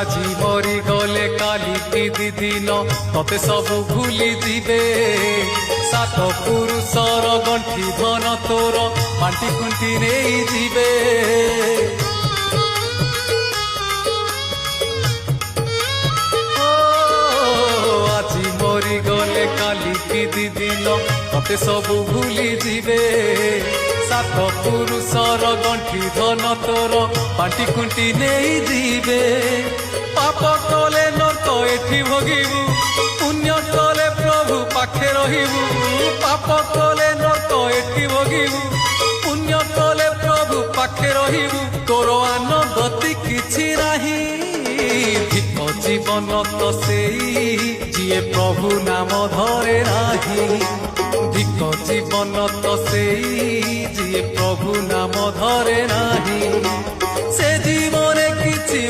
আজি মরি গলে কালি কি দিন ততে সবু ভুলি দিবে সাত পুরুষর গণ্ঠি ধন তোর বান্টি খুন্টি নেই ଯିବେ আজি মরি গলে কালি কি দিন ততে সবু ভুলি দিবে সাত পুরুষর গণ্ঠি ধন তোর বান্টি খুন্টি নেই ଯିବେ পাপ কলে নর্ক এঠি ভোগিবু পুণ্য কলে প্রভু পাখে রহিবু পাপ কলে নর্ক এঠি ভোগিবু পুণ্য কলে প্রভু পাখে রহিবু তোর আনগতি কিছু নাহি ভিক জীবন তো সেই যিয়ে প্রভু নাম ধরে নাহি ভিক জীবন তো সেই যিয়ে প্রভু নাম ধরে নাহি সে জীবনে কিছু